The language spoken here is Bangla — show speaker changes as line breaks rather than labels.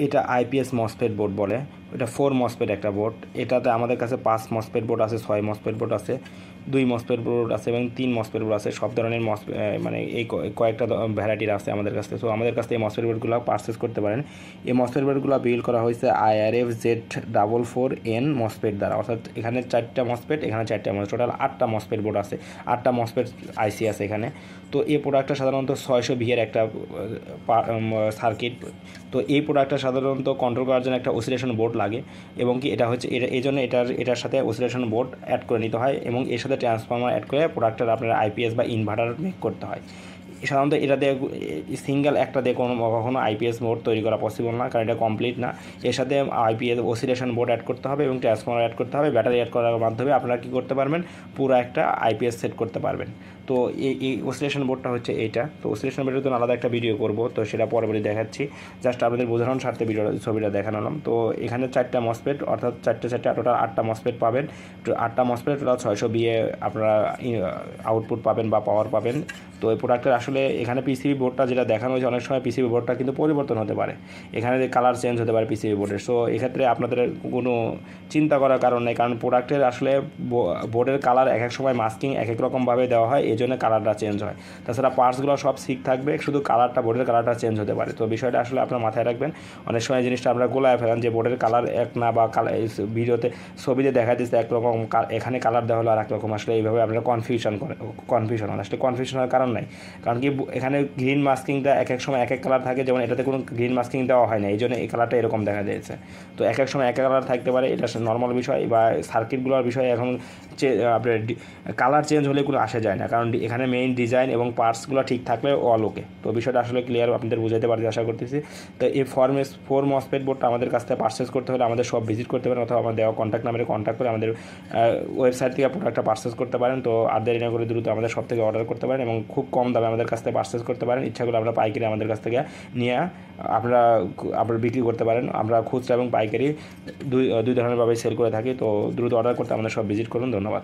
এটা আইপিএস মসফেট বোর্ড বলে, এটা 4 মসফেট একটা বোর্ড। এটাতে আমাদের কাছে 5 মসফেট বোর্ড আছে, 6 মসফেট বোর্ড আছে, 2 মসফেট বোর্ড আছে এবং 3 মসফেট বোর্ড আছে। সব ধরনের মানে এই কয়েকটা ভ্যারাইটির আছে আমাদের কাছে। সো আমাদের কাছে এই মসফেট বোর্ডগুলো পারচেস করতে পারেন। এই মসফেট বোর্ডগুলো বিল্ড করা হয়েছে IRF Z44N মসফেট দ্বারা, অর্থাৎ এখানে 4টা মসফেট, এখানে 4টা মসফেট, টোটাল 8টা মসফেট বোর্ড আছে, 8টা মসফেট আইসি আছে এখানে। তো এই প্রোডাক্টটা সাধারণত 600V এর একটা সার্কিট। তো এই প্রোডাক্টটা সাধারণত কন্ট্রোল করার জন্য একটা অসিলেশন বোর্ড লাগে, এবং কি এটা হচ্ছে এই জন্য এটার সাথে অসিলেশন বোর্ড অ্যাড করে নিতে হয়, এবং এর সাথে ট্রান্সফর্মার অ্যাড করে প্রোডাক্টের আপনার আইপিএস বা ইনভার্টার মেক করতে হয়। সাধারণত এটা দিয়ে সিঙ্গেল একটা দিয়ে কখনো আইপিএস বোর্ড তৈরি করা পসিবল না, কারণ এটা কমপ্লিট না। এর সাথে আইপিএস অসিলেশন বোর্ড অ্যাড করতে হবে এবং ট্রান্সফর্মার অ্যাড করতে হবে। ব্যাটারি অ্যাড করার মাধ্যমে আপনারা কী করতে পারবেন, পুরো একটা আইপিএস সেট করতে পারবেন। তো এই অসিলেশন বোর্ডটা হচ্ছে এইটা। তো অসিলেশন বোর্ডের জন্য আলাদা একটা ভিডিও করব, তো সেটা পরবর্তী দেখাচ্ছি। জাস্ট আপনাদের বোঝানোর স্বার্থে ছবিটা দেখালাম। তো এখানে 4টা মসফেট, অর্থাৎ 4টে টোটাল 8টা মসফেট পাবেন। 8টা মসফেট টোটাল 600V আপনারা আউটপুট পাবেন বা পাওয়ার পাবেন। তো এই প্রোডাক্টের আসলে এখানে পিসিবি বোর্ডটা যেটা দেখানো হয়েছে, অনেক সময় পিসিবি বোর্ডটা কিন্তু পরিবর্তন হতে পারে, এখানে কালার চেঞ্জ হতে পারে পিসিবি বোর্ডের। সো এক্ষেত্রে আপনাদের কোনো চিন্তা করার কারণ নেই, কারণ প্রোডাক্টের আসলে বোর্ডের কালার এক এক সময় মাস্কিং এক এক রকমভাবে দেওয়া হয়, এই জন্য কালারটা চেঞ্জ হয়। তাছাড়া পার্টসগুলো সব ঠিক থাকবে, শুধু কালারটা, বোর্ডের কালারটা চেঞ্জ হতে পারে। তো বিষয়টা আসলে আপনার মাথায় রাখবেন। অনেক সময় জিনিসটা আপনারা গোলায় ফেলেন যে বোর্ডের কালার এক না, বা ভিডিওতে ছবিতে দেখা দিচ্ছে একরকম, এখানে কালার দেওয়া হলো আর একরকম। আসলে এইভাবে আপনারা কনফিউশন হয়। আসলে কনফিউশন হওয়ার কারণ নাই, কারণ কি এখানে গ্রিন মাস্কিংটা এক এক সময় এক এক কালার থাকে, যেমন এটাতে কোনো গ্রিন মাস্কিং দেওয়া হয় না, এই জন্য এই কালারটা এরকম দেখা যাচ্ছে। তো এক এক সময় এক এক কালার থাকতে পারে, এটা নর্মাল বিষয়। বা সার্কিটগুলোর বিষয়ে এখন আপনার কালার চেঞ্জ হলে কোনো আসে যায় না, কারণ এখানে মেইন ডিজাইন এবং পার্টসগুলো ঠিক থাকলে অল ওকে। তো বিষয়টা আসলে ক্লিয়ার আপনাদের বুঝাতে পারছি আশা করতেছি। তো এই 4 মসফেট বোর্ডটা আমাদের কাছ থেকে পারচেস করতে হলে আমাদের সব ভিজিট করতে পারেন, অথবা আমাদের দেওয়া কন্ট্যাক্ট নাম্বারে কন্ট্যাক্ট করে আমাদের ওয়েবসাইট থেকে প্রোডাক্টটা পারচেস করতে পারেন। তো আর দেরি না করে দ্রুত আমাদের সব থেকে অর্ডার করতে পারেন, এবং খুব কম দামে আমাদের কাছ থেকে পারচেস করতে পারেন। ইচ্ছা করলে আমরা পাইকারি আমাদের কাছ থেকে নিয়ে আপনারা বিক্রি করতে পারেন। আমরা খুচরা এবং পাইকারি দুই ধরনেরভাবে সেল করে থাকি। তো দ্রুত অর্ডার করতে আমাদের সব ভিজিট করুন। ধন্যবাদ।